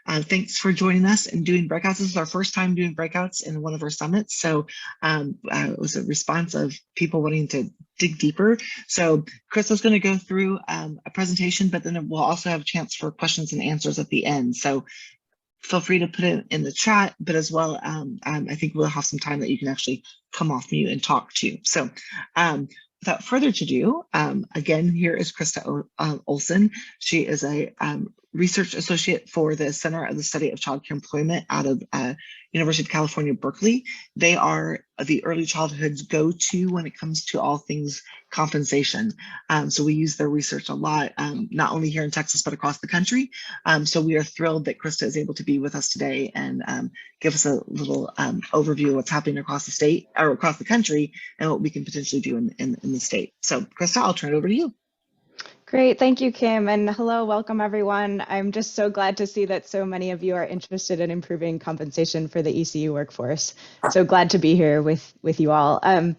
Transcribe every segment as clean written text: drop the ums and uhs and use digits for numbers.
thanks for joining us and doing breakouts. This is our first time doing breakouts in one of our summits. So it was a response of people wanting to dig deeper. So Krista's going to go through a presentation, but then we'll also have a chance for questions and answers at the end. So feel free to put it in the chat, but as well, I think we'll have some time that you can actually come off mute and talk to. So without further ado, again, here is Krista Olsen. She is a research associate for the Center of the Study of Childcare Employment out of University of California, Berkeley. They are the early childhood's go-to when it comes to all things compensation. So we use their research a lot, not only here in Texas, but across the country. So we are thrilled that Krista is able to be with us today and give us a little overview of what's happening across the state or across the country and what we can potentially do in the state. So Krista, I'll turn it over to you. Great, thank you, Kim, and hello, welcome everyone. I'm just so glad to see that so many of you are interested in improving compensation for the ECU workforce. So glad to be here with you all. I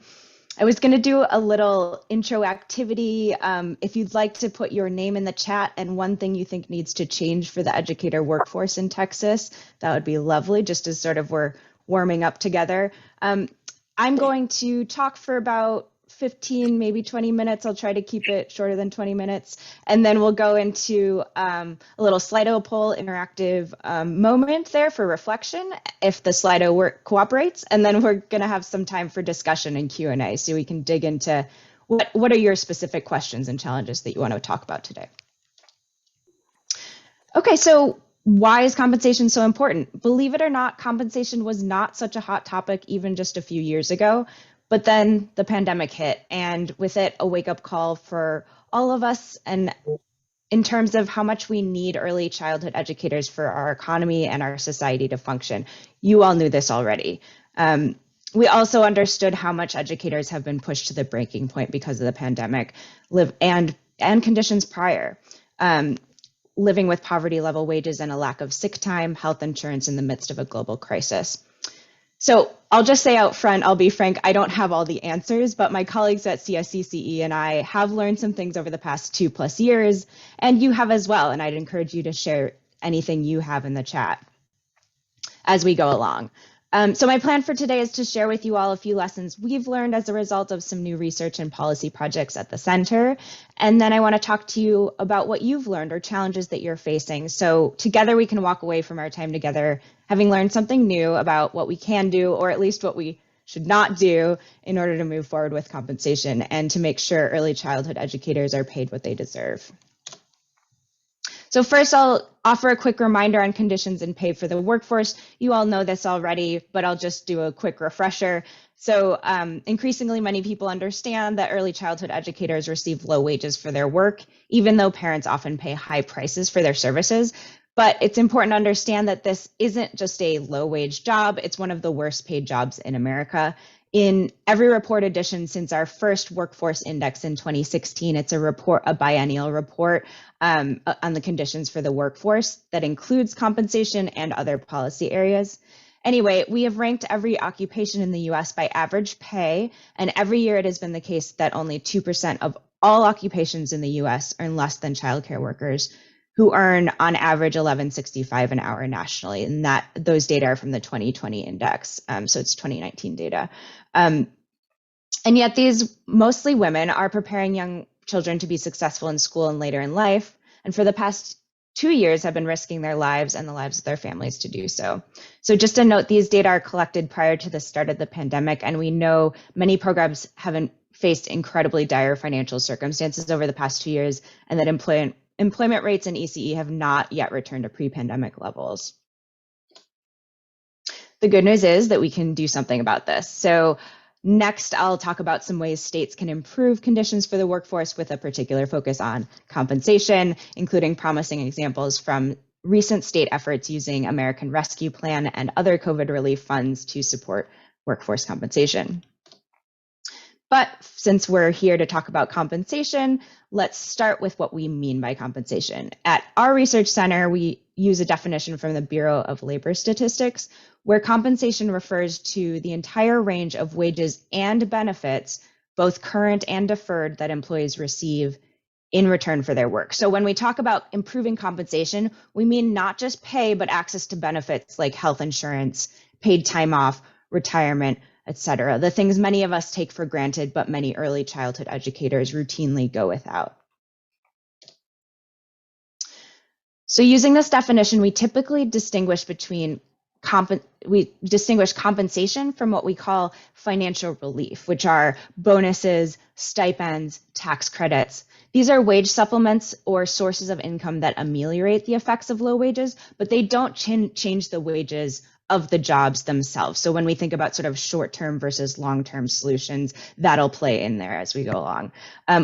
was going to do a little intro activity. If you'd like to put your name in the chat and one thing you think needs to change for the educator workforce in Texas, that would be lovely, just as sort of we're warming up together. I'm going to talk for about 15, maybe 20 minutes. I'll try to keep it shorter than 20 minutes. And then we'll go into a little Slido poll interactive moment there for reflection, if the Slido work cooperates. And then we're going to have some time for discussion and Q&A so we can dig into what are your specific questions and challenges that you want to talk about today. Okay, so why is compensation so important? Believe it or not, compensation was not such a hot topic even just a few years ago. But then the pandemic hit, and with it, a wake-up call for all of us, and in terms of how much we need early childhood educators for our economy and our society to function. You all knew this already. We also understood how much educators have been pushed to the breaking point because of the pandemic, and conditions prior. Living with poverty-level wages and a lack of sick time, health insurance in the midst of a global crisis. So I'll just say out front, I'll be frank, I don't have all the answers, but my colleagues at CSECE and I have learned some things over the past 2+ years, and you have as well, and I'd encourage you to share anything you have in the chat as we go along. So my plan for today is to share with you all a few lessons we've learned as a result of some new research and policy projects at the center. And then I want to talk to you about what you've learned or challenges that you're facing. So together we can walk away from our time together having learned something new about what we can do, or at least what we should not do in order to move forward with compensation and to make sure early childhood educators are paid what they deserve. So first, I'll offer a quick reminder on conditions and pay for the workforce. You all know this already, but I'll just do a quick refresher. So increasingly, many people understand that early childhood educators receive low wages for their work, even though parents often pay high prices for their services. But it's important to understand that this isn't just a low-wage job. It's one of the worst paid jobs in America. In every report edition since our first workforce index in 2016, it's a biennial report on the conditions for the workforce that includes compensation and other policy areas. Anyway, we have ranked every occupation in the US by average pay, and every year it has been the case that only 2% of all occupations in the US earn less than childcare workers, who earn on average $11.65 an hour nationally, and those data are from the 2020 index, so it's 2019 data. And yet these mostly women are preparing young children to be successful in school and later in life, and for the past 2 years have been risking their lives and the lives of their families to do so. So just a note, these data are collected prior to the start of the pandemic, and we know many programs haven't faced incredibly dire financial circumstances over the past 2 years, and that employment rates in ECE have not yet returned to pre-pandemic levels. The good news is that we can do something about this. So next, I'll talk about some ways states can improve conditions for the workforce with a particular focus on compensation, including promising examples from recent state efforts using American Rescue Plan and other COVID relief funds to support workforce compensation. But since we're here to talk about compensation, let's start with what we mean by compensation. At our research center, we use a definition from the Bureau of Labor Statistics, where compensation refers to the entire range of wages and benefits, both current and deferred, that employees receive in return for their work. So when we talk about improving compensation, we mean not just pay, but access to benefits like health insurance, paid time off, retirement, etc. The things many of us take for granted, but many early childhood educators routinely go without. So using this definition, we typically distinguish compensation from what we call financial relief, which are bonuses, stipends, tax credits. These are wage supplements or sources of income that ameliorate the effects of low wages, but they don't change the wages of the jobs themselves. So when we think about sort of short-term versus long-term solutions, that'll play in there as we go along.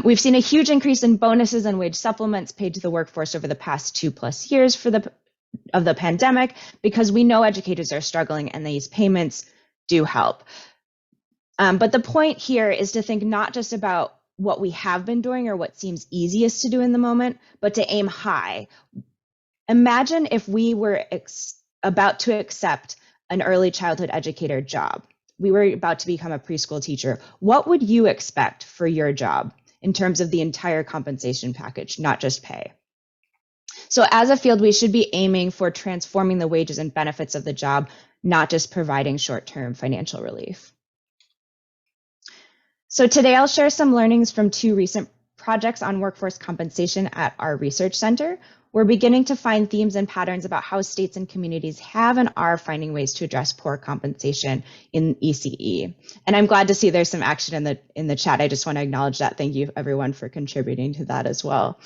We've seen a huge increase in bonuses and wage supplements paid to the workforce over the past 2+ years of the pandemic, because we know educators are struggling and these payments do help. But the point here is to think not just about what we have been doing or what seems easiest to do in the moment, but to aim high. Imagine if we were about to accept an early childhood educator job. We were about to become a preschool teacher. What would you expect for your job in terms of the entire compensation package, not just pay? So as a field, we should be aiming for transforming the wages and benefits of the job, not just providing short-term financial relief. So today I'll share some learnings from 2 recent projects on workforce compensation at our research center. We're beginning to find themes and patterns about how states and communities have and are finding ways to address poor compensation in ECE. And I'm glad to see there's some action in the chat. I just want to acknowledge that. Thank you everyone for contributing to that as well.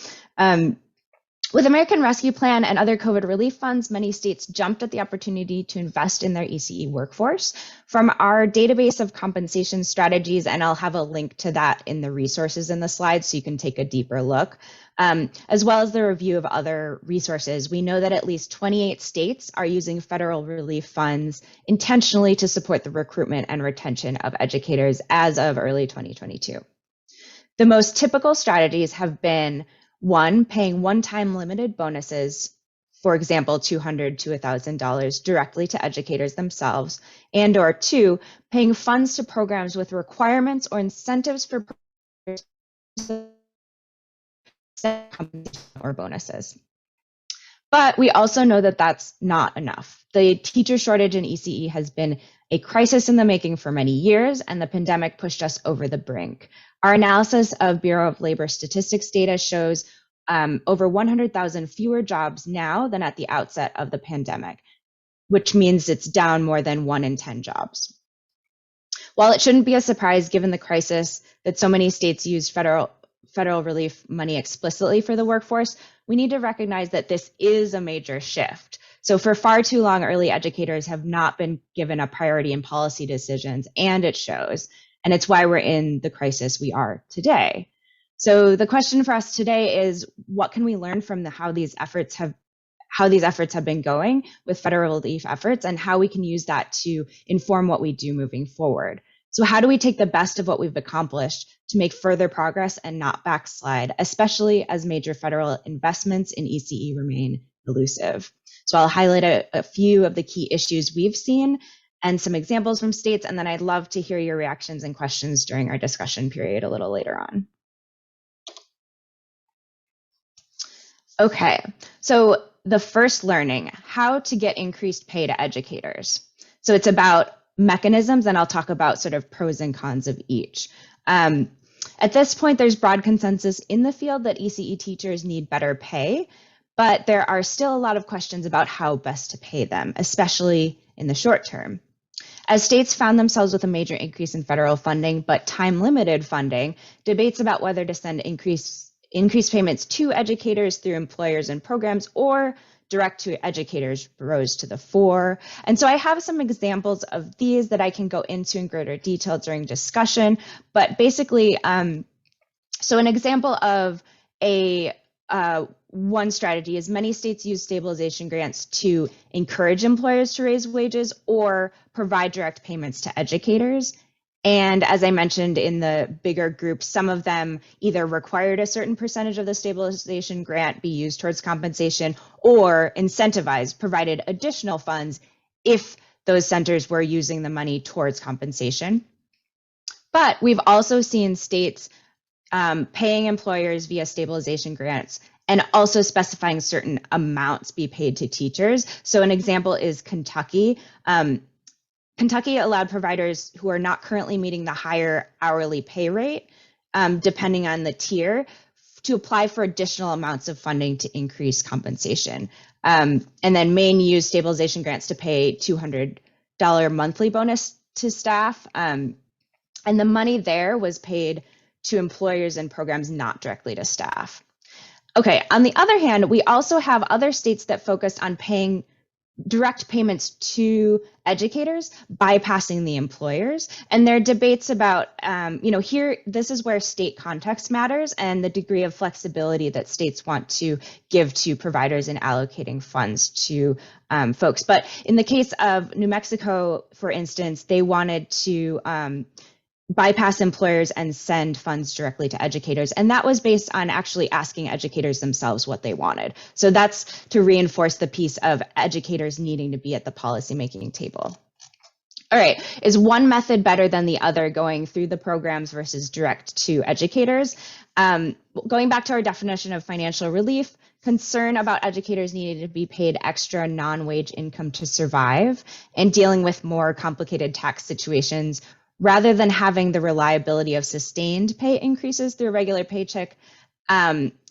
With American Rescue Plan and other COVID relief funds, many states jumped at the opportunity to invest in their ECE workforce. From our database of compensation strategies, and I'll have a link to that in the resources in the slides so you can take a deeper look, as well as the review of other resources, we know that at least 28 states are using federal relief funds intentionally to support the recruitment and retention of educators as of early 2022. The most typical strategies have been 1, paying one-time limited bonuses, for example, $200 to $1,000 directly to educators themselves, and or 2, paying funds to programs with requirements or incentives for or bonuses. But we also know that that's not enough. The teacher shortage in ECE has been a crisis in the making for many years, and the pandemic pushed us over the brink. Our analysis of Bureau of Labor Statistics data shows over 100,000 fewer jobs now than at the outset of the pandemic, which means it's down more than 1 in 10 jobs. While it shouldn't be a surprise given the crisis that so many states use federal relief money explicitly for the workforce, we need to recognize that this is a major shift. So for far too long, early educators have not been given a priority in policy decisions, and it shows. And it's why we're in the crisis we are today. So the question for us today is, what can we learn from how these efforts have been going with federal relief efforts, and how we can use that to inform what we do moving forward? So how do we take the best of what we've accomplished to make further progress and not backslide, especially as major federal investments in ECE remain elusive? So I'll highlight a few of the key issues we've seen and some examples from states, and then I'd love to hear your reactions and questions during our discussion period a little later on. Okay, so the first learning, how to get increased pay to educators. So it's about mechanisms, and I'll talk about sort of pros and cons of each. At this point, there's broad consensus in the field that ECE teachers need better pay, but there are still a lot of questions about how best to pay them, especially in the short term. As states found themselves with a major increase in federal funding, but time-limited funding, debates about whether to send increased payments to educators through employers and programs or direct to educators rose to the fore. And so I have some examples of these that I can go into in greater detail during discussion, but basically, so an example of one strategy is many states use stabilization grants to encourage employers to raise wages or provide direct payments to educators. And as I mentioned in the bigger group, some of them either required a certain percentage of the stabilization grant be used towards compensation or incentivized, provided additional funds if those centers were using the money towards compensation. But we've also seen states paying employers via stabilization grants, and also specifying certain amounts be paid to teachers. So an example is Kentucky. Kentucky allowed providers who are not currently meeting the higher hourly pay rate, depending on the tier, to apply for additional amounts of funding to increase compensation. And then Maine used stabilization grants to pay $200 monthly bonus to staff. And the money there was paid to employers and programs, not directly to staff. Okay, on the other hand, we also have other states that focused on paying direct payments to educators, bypassing the employers. And there are debates about, here, this is where state context matters and the degree of flexibility that states want to give to providers in allocating funds to folks. But in the case of New Mexico, for instance, they wanted to bypass employers and send funds directly to educators. And that was based on actually asking educators themselves what they wanted. So that's to reinforce the piece of educators needing to be at the policymaking table. All right, is one method better than the other, going through the programs versus direct to educators? Going back to our definition of financial relief, concern about educators needing to be paid extra non-wage income to survive and dealing with more complicated tax situations, rather than having the reliability of sustained pay increases through a regular paycheck,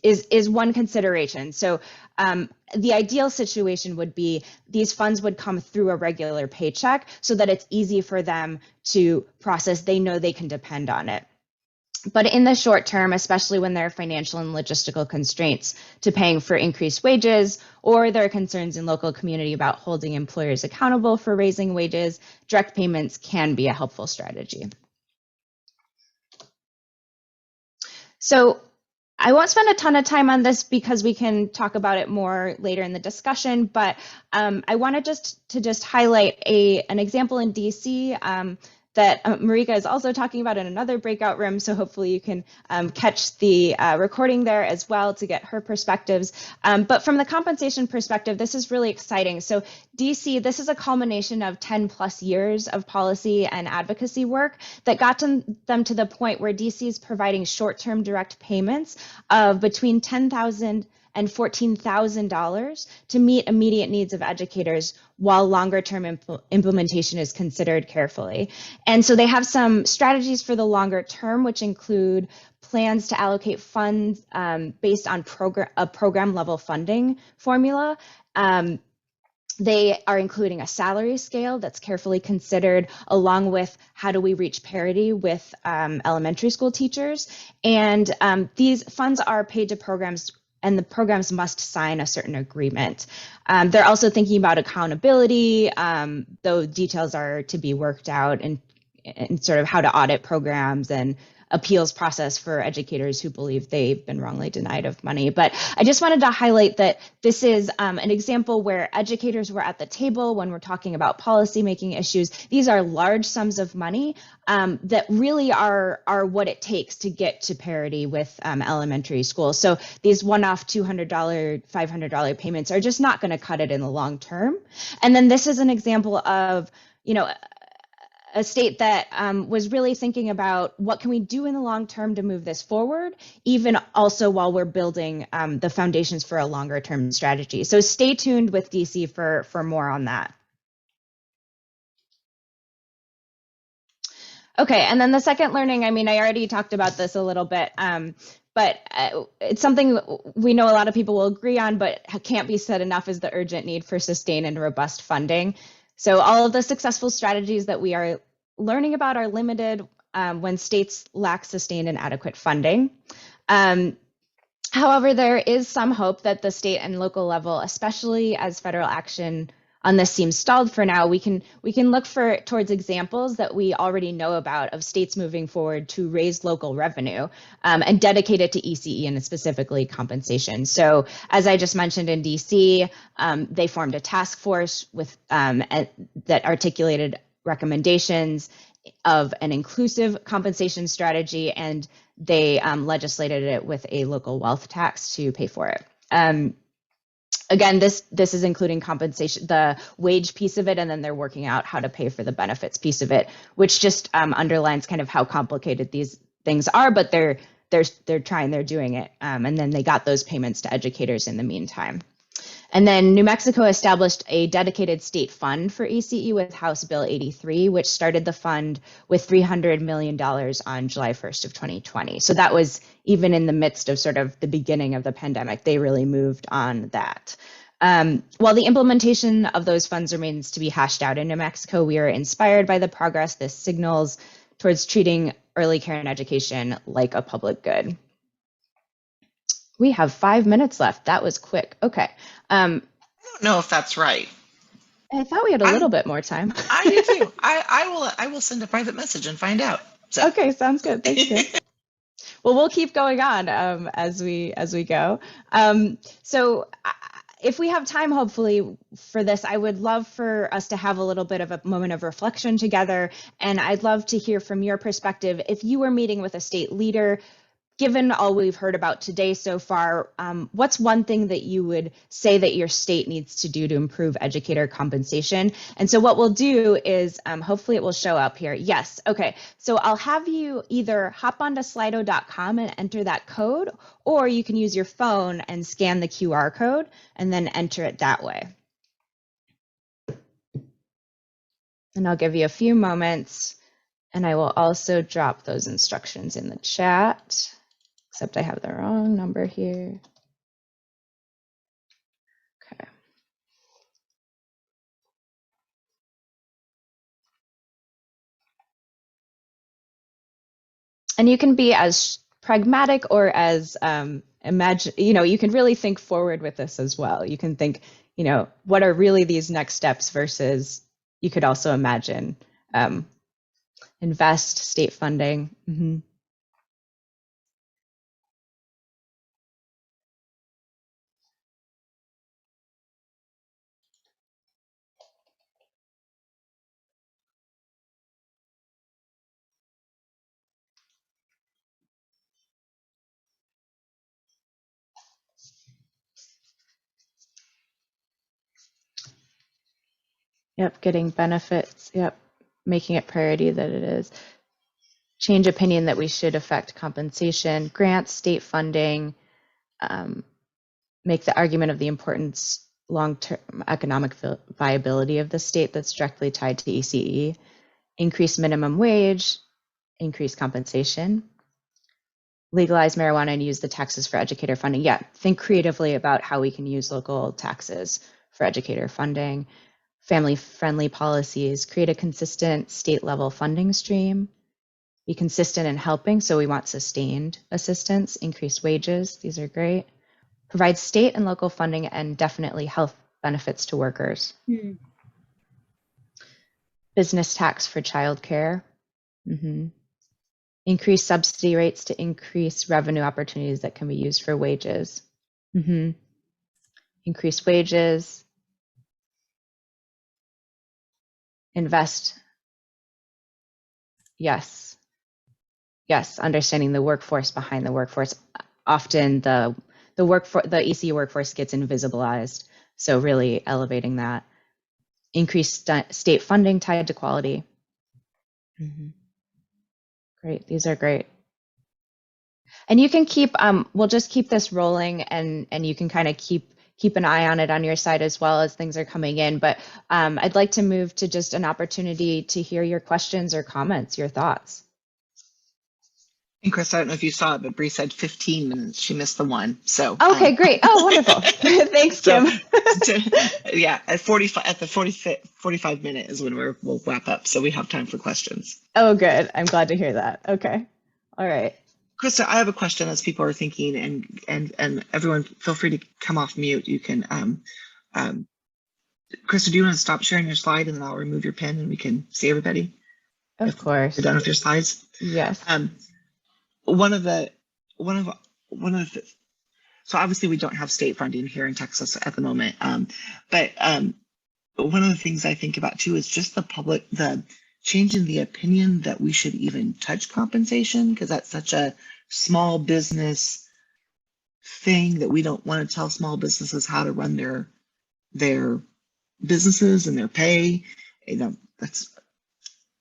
is one consideration. So the ideal situation would be these funds would come through a regular paycheck so that it's easy for them to process. They know they can depend on it. But in the short term, especially when there are financial and logistical constraints to paying for increased wages, or there are concerns in local community about holding employers accountable for raising wages, direct payments can be a helpful strategy. So I won't spend a ton of time on this because we can talk about it more later in the discussion, but I wanted to just highlight an example in DC that Marika is also talking about in another breakout room. So hopefully you can catch the recording there as well to get her perspectives. But from the compensation perspective, this is really exciting. So DC, this is a culmination of 10 plus years of policy and advocacy work that got them to the point where DC is providing short-term direct payments of between $10,000 and $14,000 to meet immediate needs of educators, while longer term implementation is considered carefully. And so they have some strategies for the longer term, which include plans to allocate funds based on a program level funding formula. They are including a salary scale that's carefully considered, along with how do we reach parity with elementary school teachers. And these funds are paid to programs, and the programs must sign a certain agreement. They're also thinking about accountability, though details are to be worked out, and sort of how to audit programs and appeals process for educators who believe they've been wrongly denied of money. But I just wanted to highlight that this is an example where educators were at the table when we're talking about policymaking issues. These are large sums of money that really are what it takes to get to parity with elementary schools. So these one-off $200, $500 payments are just not going to cut it in the long term. And then this is an example of, a state that was really thinking about what can we do in the long term to move this forward, even also while we're building the foundations for a longer term strategy. So stay tuned with DC for more on that. Okay, and then the second learning, I already talked about this a little bit, but it's something we know a lot of people will agree on, but can't be said enough, is the urgent need for sustained and robust funding. So all of the successful strategies that we are learning about are limited when states lack sustained and adequate funding. However, there is some hope that the state and local level, especially as federal action on this seems stalled for now, we can look towards examples that we already know about of states moving forward to raise local revenue and dedicate it to ECE and specifically compensation. So as I just mentioned in DC, they formed a task force with that articulated recommendations of an inclusive compensation strategy, and they legislated it with a local wealth tax to pay for it. Again, this is including compensation, the wage piece of it, and then they're working out how to pay for the benefits piece of it, which just underlines kind of how complicated these things are, but they're they're doing it. And then they got those payments to educators in the meantime. And then New Mexico established a dedicated state fund for ECE with House Bill 83, which started the fund with $300 million on July 1st of 2020. So that was even in the midst of sort of the beginning of the pandemic. They really moved on that. While the implementation of those funds remains to be hashed out in New Mexico, we are inspired by the progress this signals towards treating early care and education like a public good. We have 5 minutes left. That was quick. Okay. I don't know if that's right. I thought we had a little bit more time. I do too. I will send a private message and find out. So. Okay, sounds good. Thanks, Kim. Well, we'll keep going on as we go. So if we have time, hopefully, for this, I would love for us to have a little bit of a moment of reflection together. And I'd love to hear from your perspective. If you were meeting with a state leader, given all we've heard about today so far, what's one thing that you would say that your state needs to do to improve educator compensation? And so what we'll do is, hopefully it will show up here. Yes, okay. So I'll have you either hop onto slido.com and enter that code, or you can use your phone and scan the QR code and then enter it that way. And I'll give you a few moments, and I will also drop those instructions in the chat. Except I have the wrong number here. Okay. And you can be as pragmatic or as you can really think forward with this as well. You can think, what are really these next steps versus you could also imagine invest, state funding. Mm-hmm. Yep, getting benefits. Yep, making it priority that it is. Change opinion that we should affect compensation, grants, state funding, make the argument of the importance long-term economic viability of the state that's directly tied to ECE, increase minimum wage, increase compensation, legalize marijuana and use the taxes for educator funding. Yeah, think creatively about how we can use local taxes for educator funding. Family-friendly policies, create a consistent state-level funding stream, be consistent in helping, so we want sustained assistance, increase wages, these are great. Provide state and local funding and definitely health benefits to workers. Business tax for childcare. Increase subsidy rates to increase revenue opportunities that can be used for wages. Increase wages. Invest. Yes, understanding the workforce behind the workforce. Often the ECE workforce gets invisibilized, so really elevating that. Increase state funding tied to quality. Great, these are great. And you can keep, we'll just keep this rolling, and you can kind of keep an eye on it on your side as well as things are coming in. But I'd like to move to just an opportunity to hear your questions or comments, your thoughts. And Krista, I don't know if you saw it, but Bree said 15 minutes. She missed the one. So okay, great. Oh, wonderful. Thanks, Kim. Yeah, at 45 minute is when we'll wrap up. So we have time for questions. Oh, good. I'm glad to hear that. Okay. All right. Krista, I have a question as people are thinking, and everyone feel free to come off mute. You can, Krista, do you want to stop sharing your slide and then I'll remove your pen and we can see everybody? Of course. You're done with your slides? Yes. So obviously we don't have state funding here in Texas at the moment. But one of the things I think about too is just the change in the opinion that we should even touch compensation, because that's such a small business thing that we don't want to tell small businesses how to run their businesses and their pay. That's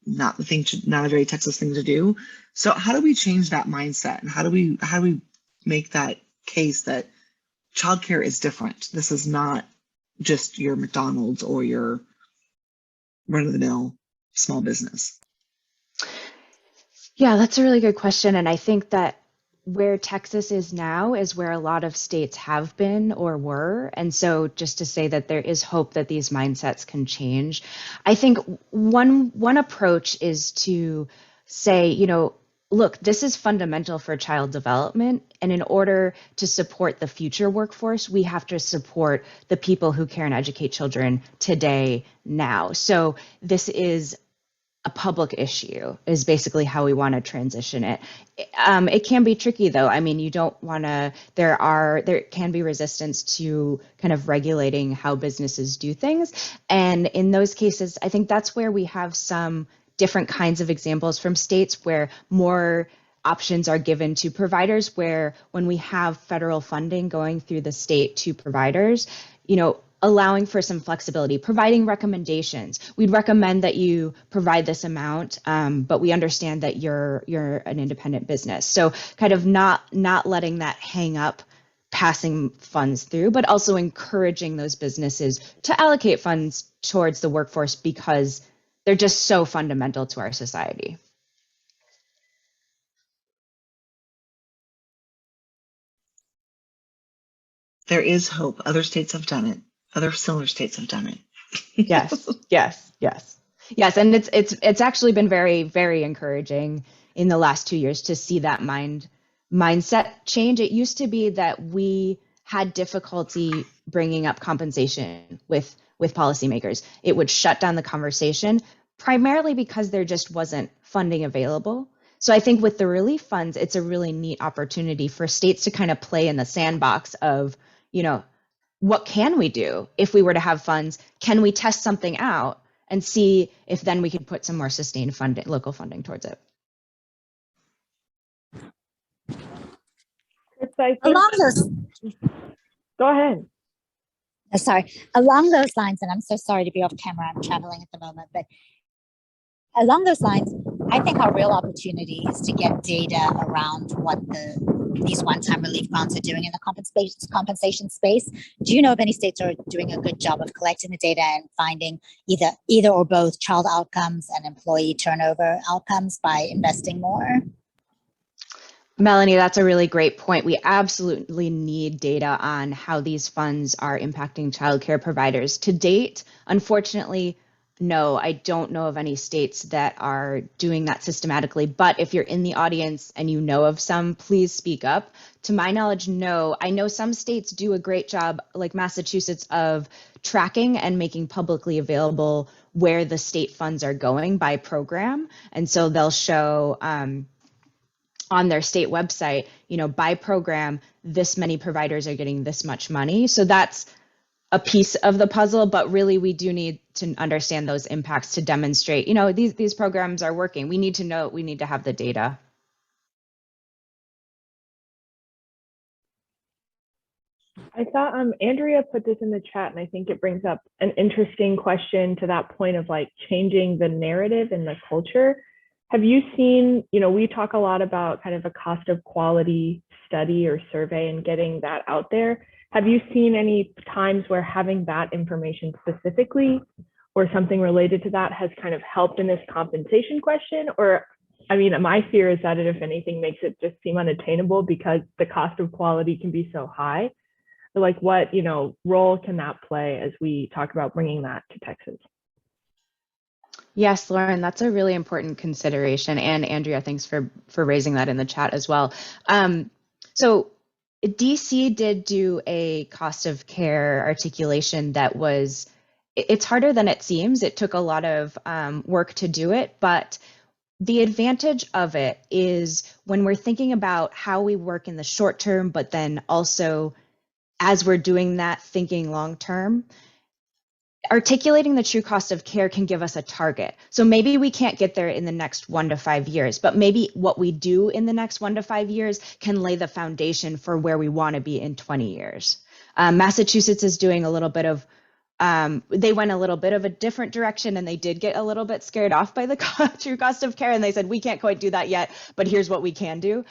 not a very Texas thing to do. So how do we change that mindset, and how do we make that case that childcare is different? This is not just your McDonald's or your run-of-the-mill small business. Yeah, that's a really good question. And I think that where Texas is now is where a lot of states have been or were. And so just to say that there is hope that these mindsets can change. I think one approach is to say, look, this is fundamental for child development. And in order to support the future workforce, we have to support the people who care and educate children today, now. So this is a public issue is basically how we want to transition it. It can be tricky though. I mean, you don't want to, there can be resistance to kind of regulating how businesses do things. And in those cases, I think that's where we have some different kinds of examples from states where more options are given to providers, where when we have federal funding going through the state to providers, allowing for some flexibility, providing recommendations. We'd recommend that you provide this amount, but we understand that you're an independent business. So kind of not letting that hang up passing funds through, but also encouraging those businesses to allocate funds towards the workforce because they're just so fundamental to our society. There is hope. Other states have done it. Other similar states have done it. Yes. And it's actually been very, very encouraging in the last 2 years to see that mindset change. It used to be that we had difficulty bringing up compensation with policymakers. It would shut down the conversation, primarily because there just wasn't funding available. So I think with the relief funds, it's a really neat opportunity for states to kind of play in the sandbox of, what can we do if we were to have funds? Can we test something out and see if then we can put some more sustained funding, local funding towards it? Along those, Go ahead. sorry, along those lines, and I'm so sorry to be off camera, I'm traveling at the moment, but along those lines, I think our real opportunity is to get data around what these one-time relief funds are doing in the compensation space. Do you know if any states are doing a good job of collecting the data and finding either or both child outcomes and employee turnover outcomes by investing more? Melanie, that's a really great point. We absolutely need data on how these funds are impacting childcare providers. To date, unfortunately, no, I don't know of any states that are doing that systematically. But if you're in the audience and you know of some, please speak up. To my knowledge, no. I know some states do a great job, like Massachusetts, of tracking and making publicly available where the state funds are going by program. And so they'll show on their state website, by program, this many providers are getting this much money. So that's a piece of the puzzle, but really we do need to understand those impacts to demonstrate, these programs are working. We need to have the data. I thought Andrea put this in the chat, and I think it brings up an interesting question to that point of like changing the narrative and the culture. Have you seen, we talk a lot about kind of a cost of quality study or survey and getting that out there. Have you seen any times where having that information specifically or something related to that has kind of helped in this compensation question? Or, my fear is that it, if anything, makes it just seem unattainable because the cost of quality can be so high. So like what, role can that play as we talk about bringing that to Texas? Yes, Lauren, that's a really important consideration. And Andrea, thanks for raising that in the chat as well. So DC did do a cost of care articulation that it's harder than it seems. It took a lot of work to do it, but the advantage of it is when we're thinking about how we work in the short term, but then also as we're doing that, thinking long term, articulating the true cost of care can give us a target. So maybe we can't get there in the next 1 to 5 years, but maybe what we do in the next 1 to 5 years can lay the foundation for where we want to be in 20 years. Massachusetts is doing a little bit of They went a little bit of a different direction, and they did get a little bit scared off by the true cost of care. And they said, we can't quite do that yet, but here's what we can do.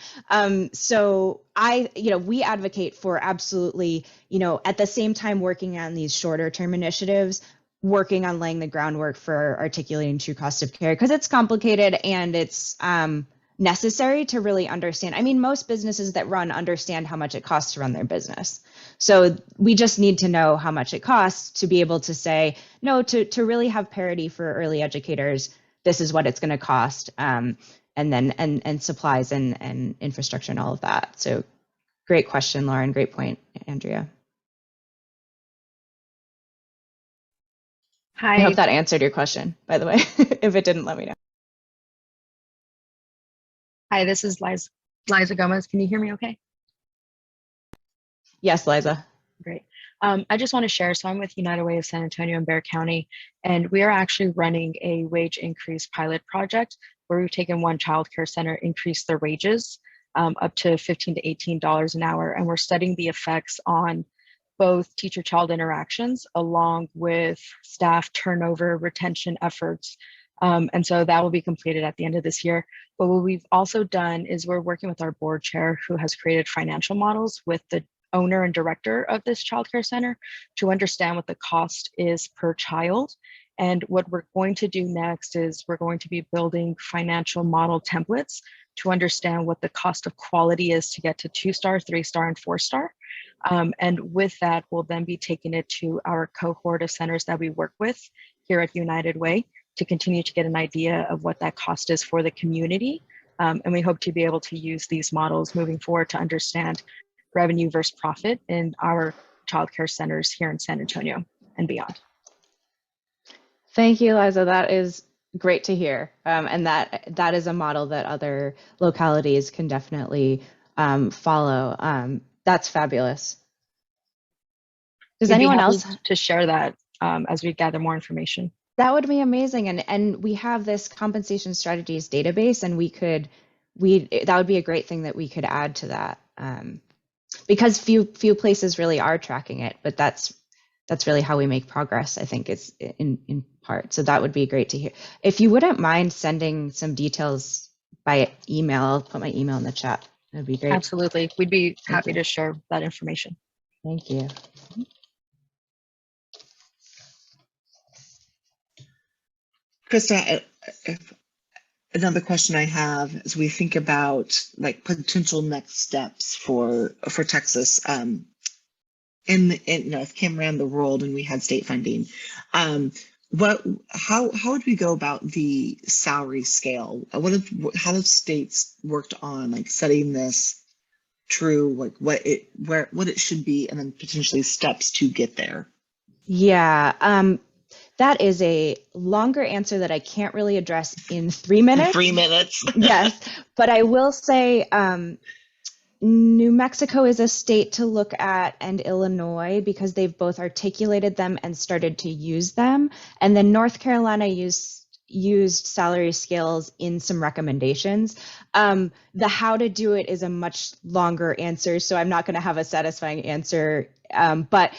So we advocate for absolutely, at the same time working on these shorter term initiatives, working on laying the groundwork for articulating true cost of care, because it's complicated and it's necessary to really understand. I mean, most businesses that run understand how much it costs to run their business. So we just need to know how much it costs to be able to say, no, to really have parity for early educators, this is what it's going to cost, and supplies and infrastructure and all of that. So great question, Lauren. Great point, Andrea. Hi. I hope that answered your question, by the way. If it didn't, let me know. Hi, this is Liza Gomez. Can you hear me okay? Yes, Liza. Great. I just want to share, so I'm with United Way of San Antonio and Bexar County, and we are actually running a wage increase pilot project where we've taken one childcare center, increased their wages up to $15 to $18 an hour, and we're studying the effects on both teacher-child interactions along with staff turnover, retention efforts. And so that will be completed at the end of this year. But what we've also done is we're working with our board chair who has created financial models with the owner and director of this childcare center to understand what the cost is per child. And what we're going to do next is we're going to be building financial model templates to understand what the cost of quality is to get to 2-star, 3-star, and 4-star. And with that, we'll then be taking it to our cohort of centers that we work with here at United Way to continue to get an idea of what that cost is for the community. And we hope to be able to use these models moving forward to understand revenue versus profit in our childcare centers here in San Antonio and beyond. Thank you, Liza. That is great to hear. And that is a model that other localities can definitely follow. That's fabulous. Does anyone else to share that as we gather more information? That would be amazing. And we have this compensation strategies database, and that would be a great thing that we could add to that. Because few places really are tracking it, but that's really how we make progress, I think, is in part. So that would be great to hear. If you wouldn't mind sending some details by email, I'll put my email in the chat. That'd be great. Absolutely. We'd be happy to share that information. Thank you. Krista, another question I have as we think about like potential next steps for Texas. If Kim ran the world and we had state funding, how would we go about the salary scale? How have states worked on like setting this true, like what it should be, and then potentially steps to get there? Yeah. That is a longer answer that I can't really address in 3 minutes. 3 minutes. Yes, but I will say New Mexico is a state to look at, and Illinois, because they've both articulated them and started to use them. And then North Carolina used salary scales in some recommendations. The how to do it is a much longer answer, so I'm not going to have a satisfying answer. But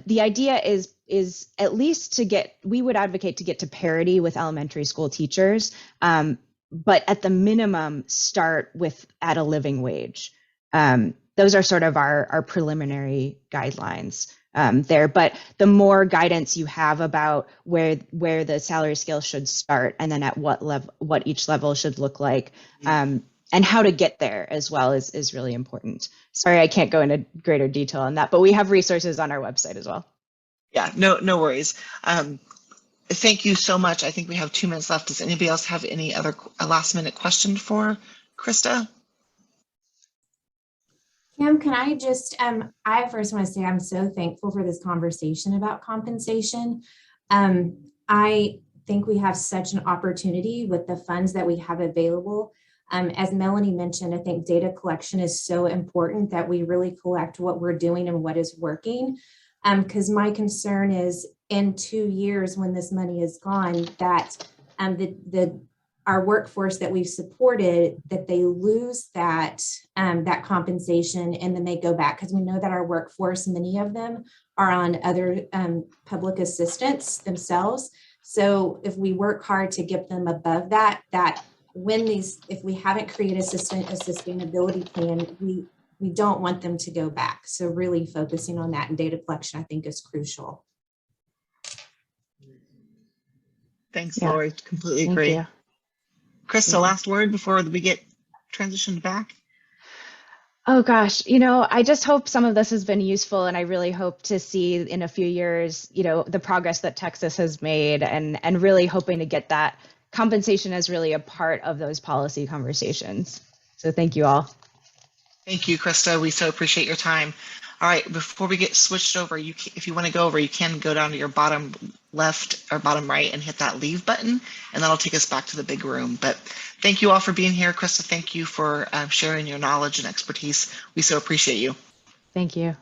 the idea is at least we would advocate to get to parity with elementary school teachers, but at the minimum start at a living wage. Those are sort of our preliminary guidelines there, but the more guidance you have about where the salary scale should start, and then at what each level should look like, and how to get there as well is really important. Sorry, I can't go into greater detail on that, but we have resources on our website as well. Yeah, no worries. Thank you so much. I think we have 2 minutes left. Does anybody else have any other last minute question for Krista? Kim, can I just, I first want to say I'm so thankful for this conversation about compensation. I think we have such an opportunity with the funds that we have available. As Melanie mentioned, I think data collection is so important that we really collect what we're doing and what is working. Because my concern is in 2 years when this money is gone, that our workforce that we've supported, that they lose that compensation and then they go back, because we know that our workforce, many of them are on other public assistance themselves. So if we work hard to get them above that, if we haven't created a sustainability plan, we don't want them to go back. So really focusing on that and data collection, I think, is crucial. Thanks, Yeah. Lori. Completely Thank agree. you. Krista, last word before we get transitioned back? Oh gosh, you know, I just hope some of this has been useful, and I really hope to see in a few years, you know, the progress that Texas has made, and really hoping to get that compensation as really a part of those policy conversations. So thank you all. Thank you, Krista. We so appreciate your time. All right, before we get switched over, if you want to go over, you can go down to your bottom left or bottom right and hit that leave button, and that'll take us back to the big room. But thank you all for being here. Krista, thank you for sharing your knowledge and expertise. We so appreciate you. Thank you.